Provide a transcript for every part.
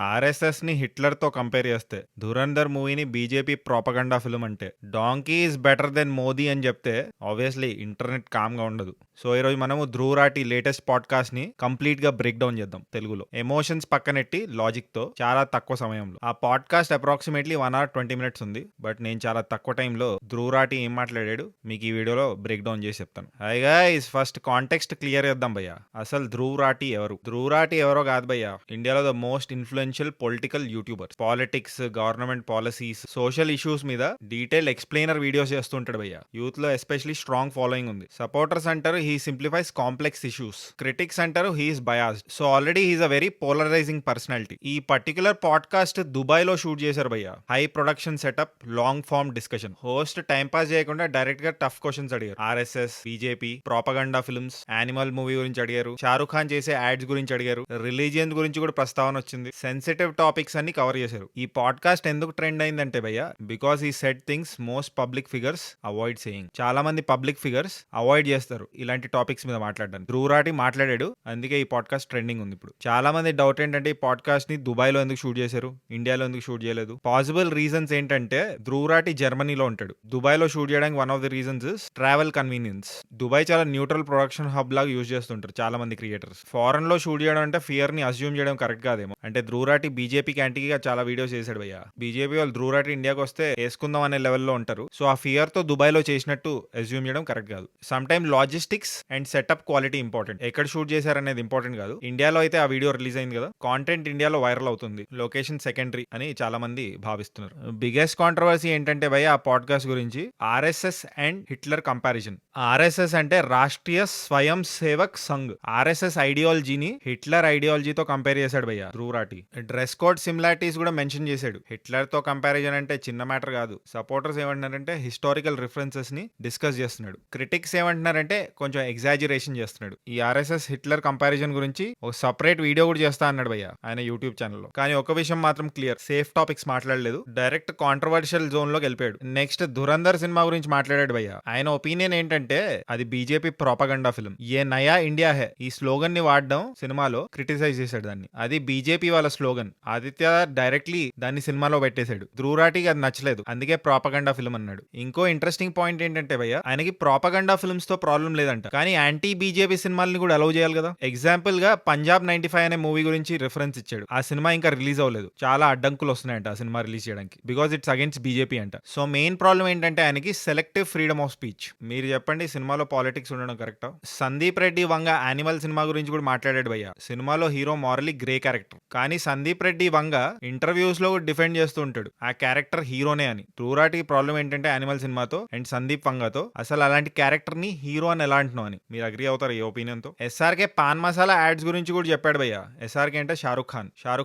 RSS ని Hitler తో compare చేస్తే ధురంధర్ మూవీని బీజేపీ ప్రాపగండా ఫిల్మ్ అంటే donkey is better than Modi అని చెప్తే ఆబ్వియస్లీ ఇంటర్నెట్ కామ్ గా ఉండదు. సో ఈ రోజు మనము ధ్రువ్ రాఠీ లేటెస్ట్ పాడ్కాస్ట్ ని కంప్లీట్ గా బ్రేక్ డౌన్ చేద్దాం తెలుగులో. ఎమోషన్స్ పక్కనెట్టి లాజిక్ తో చాలా తక్కువ సమయంలో. ఆ పాడ్కాస్ట్ అప్రాక్సిమేట్లీ 1 hour 20 minutes ఉంది. బట్ నేను చాలా తక్కువ టైంలో ధ్రువ్ రాఠీ ఏం మాట్లాడాడు మీకు ఈ వీడియోలో బ్రేక్ డౌన్ చేసి చెప్తాను. Hi guys, first context clear చేద్దాం భయ్యా. అసలు ధ్రువ్ రాఠీ ఎవరు? ధ్రువ్ రాఠీ ఎవరో కాదు భయ్యా, ఇండియాలో the most influential political YouTuber. Politics, government policies, social issues మీద డీటెయిల్ ఎక్స్ప్లెయినర్ వీడియోస్ చేస్తుంటాడు భయ్యా. యూత్ లో ఎస్పెషలీ స్ట్రాంగ్ ఫాలోయింగ్ ఉంది. సపోర్టర్స్ అంటారు he simplifies complex issues, critics అంటారు he's biased. So already he's a very polarizing personality. ఈ particular podcast Dubai లో shoot చేశారు భయ్యా. High production setup, long form discussion. Host time pass చేయకుండా direct గా tough questions అడిగారు. RSS, BJP, propaganda films, animal movie గురించి అడిగారు. షారుఖ్ ఖాన్ చేసే యాడ్స్ గురించి అడిగారు. రిలీజియన్ గురించి కూడా ప్రస్తావన వచ్చింది. సెన్సిటివ్ టాపిక్స్ అన్ని కవర్ చేశారు. ఈ పాడ్కాస్ట్ ఎందుకు ట్రెండ్ అయిందంటే భయ్యా, బికాస్ ఈ set things most public figures avoid saying. చాలా మంది పబ్లిక్ ఫిగర్స్ అవాయిడ్ చేస్తారు ఇలాంటి టాపిక్స్ మీద మాట్లాడడానికి. ధ్రువ్ రాఠీ మాట్లాడాడు, అందుకే ఈ పాడ్కాస్ట్ ట్రెండింగ్ ఉంది ఇప్పుడు. చాలా మంది డౌట్ ఏంటంటే ఈ పాడ్కాస్ట్ ని దుబాయ్ లో ఎందుకు షూట్ చేశారు, ఇండియాలో ఎందుకు షూట్ చేయలేదు? పాసిబుల్ రీజన్స్ ఏంటంటే ధ్రువ్ రాఠీ జర్మనీలో ఉంటాడు. దుబాయ్ లో షూట్ చేయడానికి one of the reasons is travel convenience. Dubai చాలా న్యూట్రల్ ప్రొడక్షన్ హబ్ లాగా యూజ్ చేస్తుంటారు చాలా మంది క్రియేటర్స్. ఫారెన్ లో షూట్ చేయడం అంటే ఫియర్ ని అస్యూమ్ చేయడం కరెక్ట్ కాదేమో. అంటే ధ్రువ్ రాఠీ బీజేపీకి యాంటీగా చాలా వీడియోస్ చేశాడు భయ్యా. బీజేపీ వాళ్ళు ధ్రువ్ రాఠీ ఇండియాకి వస్తే వేసుకుందాం అనే లెవెల్లో ఉంటారు. సో ఆ ఫియర్ తో దుబాయ్ లో చేసినట్టు అస్యూమ్ చేయడం కరెక్ట్ కాదు. Some time logistics and setup quality important. ఎక్కడ షూట్ చేశారనేది ఇంపార్టెంట్ కాదు. ఇండియాలో అయితే ఆ వీడియో రిలీజ్ అయింది కదా, కాంటెంట్ ఇండియాలో వైరల్ అవుతుంది, లొకేషన్ సెకండరీ అని చాలా మంది భావిస్తున్నారు. బిగ్గెస్ట్ కాంట్రవర్సీ ఏంటంటే భయ్య ఆ పాడ్కాస్ట్ గురించి RSS and Hitler comparison. RSS అంటే రాష్ట్రీయ స్వయం సేవక్ సంఘ్. ఆర్ఎస్ఎస్ ఐడియాలజీని హిట్లర్ ఐడియాలజీతో కంపేర్ చేశాడు భయ్య Dhruv Rathee. Dress code similarities కూడా మెన్షన్ చేశాడు. హిట్లర్ తో కంపారిజన్ అంటే చిన్న మ్యాటర్ కాదు. సపోర్టర్స్ ఏమంటున్నారంటే హిస్టారికల్ రిఫరెన్సెస్ ని డిస్కస్ చేస్తున్నాడు. క్రిటిక్స్ ఏమంటున్నారంటే కొంచెం ఎగ్జాజరేషన్ చేస్తున్నాడు. ఈ ఆర్ఎస్ఎస్ హిట్లర్ కంపారిజన్ గురించి ఒక సపరేట్ వీడియో కూడా చేస్తా అన్నాడు భయ్య ఆయన యూట్యూబ్ ఛానల్లో. కానీ ఒక విషయం మాత్రం క్లియర్, సేఫ్ టాపిక్స్ మాట్లాడలేదు, డైరెక్ట్ కాంట్రవర్షియల్ జోన్ లోకి వెళ్ళిపోయాడు. నెక్స్ట్ ధురంధర్ సినిమా గురించి మాట్లాడాడు భయ్య. ఆయన ఒపీనియన్ ఏంటంటే అది బీజేపీ ప్రాపగండా ఫిల్మ్, ఏ నయా ఇండియా హే ఈ స్లోగన్ ని వాడడం సినిమాలో క్రిటిసైజ్ చేశాడు దాన్ని. అది బీజేపీ వాళ్ళ స్లోగన్. ఆదిత్య డైరెక్ట్లీ దాన్ని సినిమాలో పెట్టేశాడు. ధ్రువ్ రాఠీకి అది నచ్చలేదు, అందుకే ప్రాపగండా ఫిల్మ్ అన్నాడు. ఇంకో ఇంట్రెస్టింగ్ పాయింట్ ఏంటంటే భయ్య, ఆయనకి ప్రాపగండా ఫిల్మ్స్ తో ప్రాబ్లం లేదంట, కానీ యాంటీ బీజేపీ సినిమాల్ని కూడా అలౌ చేయాలి కదా. ఎగ్జాంపుల్ గా పంజాబ్ 95 అనే మూవీ గురించి రిఫరెన్స్ ఇచ్చాడు. ఆ సినిమా ఇంకా రిలీజ్ అవ్వలేదు, చాలా అడ్డంకులు వస్తున్నాయంట ఆ సినిమా రిలీజ్ చేయడానికి, బికాస్ ఇట్స్ అగైన్స్ బీజేపీ అంట. సో మెయిన్ ప్రాబ్లం ఏంటంటే ఆయనకి సెలెక్టివ్ ఫ్రీడమ్ ఆఫ్ స్పీచ్. మీరు చెప్పండి, సినిమాలో పాలిటిక్స్ ఉండడం కరెక్టా? సందీప్ రెడ్డి వంగ యానిమల్ సినిమా గురించి కూడా మాట్లాడాడు భయ్య. సినిమాలో హీరో మారలీ గ్రే క్యారెక్టర్, కానీ సందీప్ రెడ్డి వంగ ఇంటర్వ్యూస్ లో డిఫెండ్ చేస్తూ ఉంటాడు ఆ క్యారెక్టర్ హీరోనే అని. ధ్రువ్ రాఠీ ప్రాబ్లం ఏంటంటే యానిమల్ సినిమాతో అండ్ సందీప్ వంగతో అసలు అలాంటి క్యారెక్టర్ ని హీరో అని ఎలా అంటున్నావు అని. మీరు అగ్రీ అవుతారు ఈ ఒపీనియన్ తో? ఎస్ఆర్కే పాన్ మసాలా యాడ్స్ గురించి కూడా చెప్పాడు భయ్య. ఎస్ఆర్కే అంటే షారుఖ్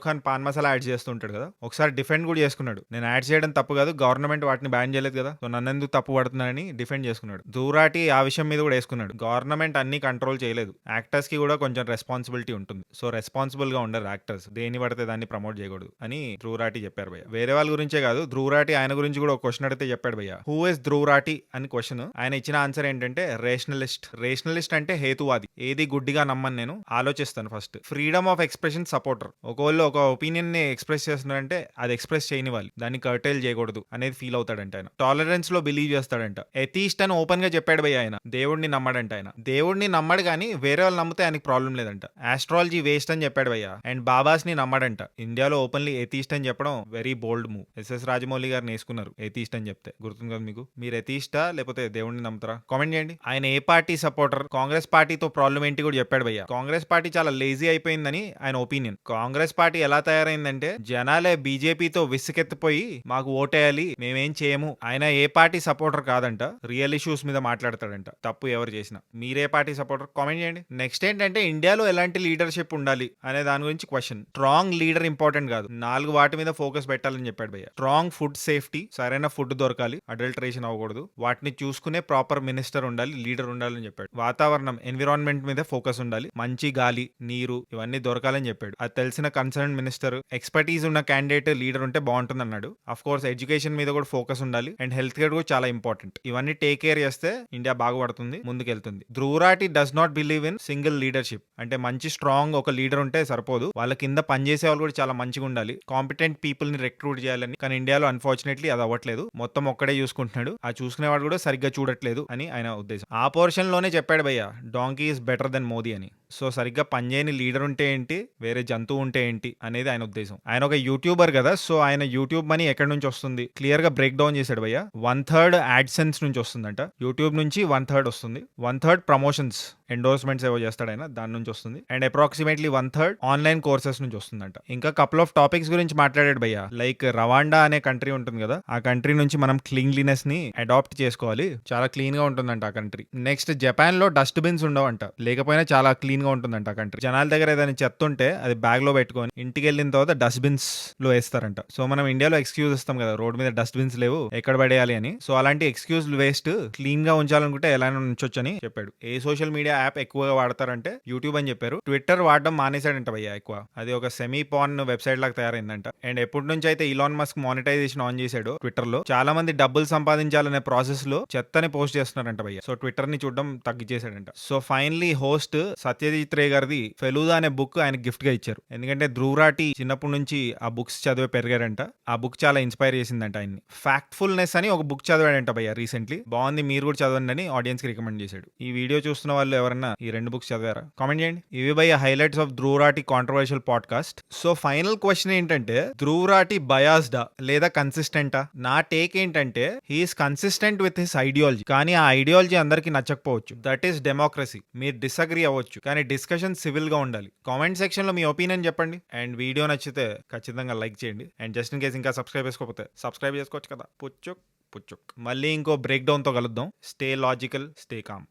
ఖాన్ పాన్ మసాలా యాడ్స్ చేస్తుంటాడు కదా, ఒకసారి డిఫెండ్ కూడా చేసుకున్నాడు. నేను యాడ్స్ చేయడం తప్పు కాదు, గవర్నమెంట్ వాటిని బ్యాన్ చేయలేదు కదా, సో నన్ను ఎందుకు తప్పు పడుతున్నానని డిఫెండ్ చేసుకున్నాడు. ధ్రువ్ రాఠీ ఆ విషయం మీద కూడా వేసుకున్నాడు, గవర్నమెంట్ అన్ని కంట్రోల్ చేయలేదు, యాక్టర్స్ కి కూడా కొంచెం రెస్పాన్సిబిలిటీ ఉంటుంది, సో రెస్పాన్సిబుల్ గా ఉండరు యాక్టర్స్, దేని పడితే దాన్ని ప్రమోట్ చేయకూడదు అని ధ్రువ్ రాఠీ చెప్పారు భయ్య. వేరే వాళ్ళ గురించే కాదు, ధ్రువ్ రాఠీ ఆయన గురించి కూడా ఒక క్వశ్చన్ అడిగితే చెప్పాడు భయ్య, హూ ఇస్ ధ్రువ్ రాఠీ అని క్వశ్చన్. ఆయన ఇచ్చిన ఆన్సర్ ఏంటంటే రేషనలిస్ట్ అంటే హేతువాది, ఏది గుడ్డిగా నమ్మని నేను ఆలోచిస్తాను first. Freedom of expression supporter, ఒకవేళ ఒక ఒపీనియన్ ని ఎక్స్ప్రెస్ చేస్తున్నారంటే అది ఎక్స్ప్రెస్ చేయనివ్వాలి, దాన్ని కర్టైల్ చేయకూడదు అనేది ఫీల్ అవుతాడంట ఆయన. టాలరెన్స్ లో బిలీవ్ చేస్తాడంట. ఎథీస్ట్ అని ఓపెన్ గా చెప్పాడు భయ్య ఆయన. దేవుడిని నమ్మడంట ఆయన. దేవుడిని నమ్మడు కానీ వేరే వాళ్ళు నమ్మితే ఆయనకి ప్రాబ్లం లేదంట. ఆస్ట్రాలజీ వేస్ట్ అని చెప్పాడు భయ్య. అండ్ బాబాస్ ని నమ్మడంట. ఇండియాలో ఓపెన్లీ ఎథీస్ట్ అని చెప్పడం very bold move. SS Rajamouli garu నేర్చుకున్నారు ఎథీస్ట్ అని చెప్తే. గుర్తుంది కదా మీకు? మీరు ఎథీస్టా లేకపోతే దేవుడిని నమ్ముతారా? కామెంట్ చేయండి. ఆయన ఏ పార్టీ సపోర్టర్, కాంగ్రెస్ పార్టీతో ప్రాబ్లం ఏంటి కూడా చెప్పాడు భయ్య. కాంగ్రెస్ పార్టీ చాలా లేజీ అయిపోయిందని ఆయన ఒపీనియన్. కాంగ్రెస్ పార్టీ ఎలా తయారైందంటే జనాలే బీజేపీతో విసుకెత్తిపోయి మాకు ఓటేయాలి, మేమేం చేయము. ఆయన ఏ పార్టీ సపోర్టర్ కాదంట, రియల్ ఇష్యూస్ మీద మాట్లాడతాడంట, తప్పు ఎవరు చేసినా. మీరే పార్టీ సపోర్టర్? కామెంట్ చేయండి. నెక్స్ట్ ఏంటంటే ఇండియాలో ఎలాంటి లీడర్షిప్ ఉండాలి అనే దాని గురించి క్వశ్చన్. స్ట్రాంగ్ లీడర్ ఇంపార్టెంట్ కాదు, 4 వాటి మీద ఫోకస్ పెట్టాలని చెప్పాడు భయ్య. స్ట్రాంగ్ ఫుడ్ సేఫ్టీ, సరైన ఫుడ్ దొరకాలి, అడల్టరేషన్ అవ్వకూడదు, వాటిని చూసుకునే ప్రాపర్ మినిస్టర్ ఉండాలి, లీడర్ ఉండాలని చెప్పాడు. చెప్పాడు. వాతావరణం ఎన్విరాన్మెంట్ మీద ఫోకస్ ఉండాలి, మంచి గాలి నీరు ఇవన్నీ దొరకాలని చెప్పాడు. అది తెలిసిన కన్సర్న్ మినిస్టర్ ఎక్స్పర్టీస్ ఉన్న క్యాండిడేట్ లీడర్ ఉంటే బాగుంటుంది అన్నాడు. అఫ్ కోర్స్ ఎడ్యుకేషన్ మీద కూడా ఫోకస్ ఉండాలి అండ్ హెల్త్ కేర్ కూడా చాలా ఇంపార్టెంట్. ఇవన్నీ టేక్ కేర్ చేస్తే ఇండియా బాగుపడుతుంది, ముందుకెళ్తుంది. Dhruv Rathee does not believe in single leadership. అంటే మంచి స్ట్రాంగ్ ఒక లీడర్ ఉంటే సరిపోదు, వాళ్ళ కింద పనిచేసే వాళ్ళు కూడా చాలా మంచిగా ఉండాలి, కాంపిటెంట్ పీపుల్ ని రిక్రూట్ చేయాలని. కానీ ఇండియాలో అన్ఫార్చునేట్లీ అది అవ్వట్లేదు, మొత్తం ఒక్కడే చూసుకుంటున్నాడు, ఆ చూసుకునేవాడు కూడా సరిగ్గా చూడట్లేదు అని ఆయన ఉద్దేశం. ఆ పోర్షన్ లోనే చెప్పాడు భయ్య, donkey is better than Modi అని. సో సరిగ్గా పనిచేయని లీడర్ ఉంటే ఏంటి, వేరే జంతువు ఉంటే ఏంటి అనేది ఆయన ఉద్దేశం. ఆయన ఒక యూట్యూబర్ కదా, సో ఆయన యూట్యూబ్ మనీ ఎక్కడి నుంచి వస్తుంది క్లియర్ గా బ్రేక్ డౌన్ చేశాడు భయ్య. 1/3 యాడ్సెన్స్ నుంచి వస్తుందంట, యూట్యూబ్ నుంచి 1/3 వస్తుంది, 1/3 ప్రమోషన్స్ ఎండోర్స్మెంట్స్ ఏవో చేస్తాడు ఆయన, దాని నుంచి వస్తుంది. అండ్ అప్రాక్సిమేట్లీ 1/3 ఆన్లైన్ కోర్సెస్ నుంచి వస్తుందంట. ఇంకా కపుల్ ఆఫ్ టాపిక్స్ గురించి మాట్లాడాడు భయ్య, లైక్ రవాండా అనే కంట్రీ ఉంటుంది కదా, ఆ కంట్రీ నుంచి మనం క్లీన్లీనెస్ ని అడాప్ట్ చేసుకోవాలి, చాలా క్లీన్ గా ఉంటుందంట ఆ కంట్రీ. నెక్స్ట్ జపాన్ లో డస్ట్ బిన్స్ ఉండవంట, లేకపోయినా చాలా క్లీన్ గా ఉంటుందంట ఆ కంట్రీ. జనాల దగ్గర ఏదైనా చెత్త ఉంటే అది బ్యాగ్ లో పెట్టుకొని ఇంటికి వెళ్ళిన తర్వాత డస్ట్ బిన్స్ లో వేస్తారంట. సో మనం ఇండియాలో ఎక్స్క్యూజ్ ఇస్తాం కదా, రోడ్ మీద డస్ట్ బిన్స్ లేవు ఎక్కడ పడేయాలి అని. సో అలాంటి ఎక్స్క్యూజ్ వేస్ట్, క్లీన్ గా ఉంచాలనుకుంటే ఎలా ఉంచొచ్చు అని చెప్పాడు. ఏ సోషల్ మీడియా యాప్ ఎక్కువగా వాడతారంటే యూట్యూబ్ అని చెప్పారు. ట్విట్టర్ వాడడం మానేశాడంట భయ్య ఎక్కువ, అది ఒక సెమీ పాన్ వెబ్సైట్ లాగా తయారైందంట. అండ్ ఎప్పటి నుంచి అయితే ఇలాన్ మస్క్ మానిటైజేషన్ ఆన్ చేశాడు ట్విట్టర్ లో, చాలా మంది డబ్బులు సంపాదించాలనే ప్రాసెస్ లో చెత్తని పోస్ట్ చేస్తున్నారంట భయ్య. సో ట్విట్టర్ ని చూడడం తగ్గించేశాడంట. So finally host Satyajit Ray గారిది ఫెలూదా అనే బుక్ ఆయన గిఫ్ట్ గా ఇచ్చారు. ఎందుకంటే ధ్రువరాటి చిన్నప్పటి నుంచి ఆ బుక్స్ చదివే పెరిగాడంట, ఆ బుక్ చాలా ఇన్స్పైర్ చేసిందంట ఆయన్ని. ఫ్యాక్ట్ఫుల్నెస్ అని ఒక బుక్ చదివాడంట భయ్య రీసెంట్లీ, బాగుంది మీరు కూడా చదవండి అని ఆడియన్స్ కి రికమెండ్ చేశాడు. ఈ వీడియో చూస్తున్న వాళ్ళు ఎవరన్నా ఈ 2 బుక్స్ చదివారా కామెంట్ చేయండి. ఇవి భయ్య highlights of Dhruv Rathee controversial podcast. So final question ఏంటంటే, ధ్రువరాటి బయాస్డా లేదా కన్సిస్టెంటా? నా టేక్ ఏంటంటే he's consistent with his ideology, కానీ ఆ ఐడియాలజీ అందరికి నచ్చకపోవచ్చు, దట్ ఈస్ డెమోక్రసీ. మీరు డిసగ్రీ అవ్వచ్చు, కానీ డిస్కషన్ సివిల్ గా ఉండాలి. కామెంట్ సెక్షన్ లో మీ ఒపీనియన్ చెప్పండి. అండ్ వీడియో నచ్చితే ఖచ్చితంగా లైక్ చేయండి. అండ్ జస్ట్ ఇన్ కేస్ ఇంకా సబ్స్క్రైబ్ చేసుకోకపోతే సబ్స్క్రైబ్ చేసుకోవచ్చు కదా. పుచ్చుక్ పుచ్చుక్. మళ్ళీ ఇంకో బ్రేక్ డౌన్ తో కలుద్దాం. Stay logical, stay calm.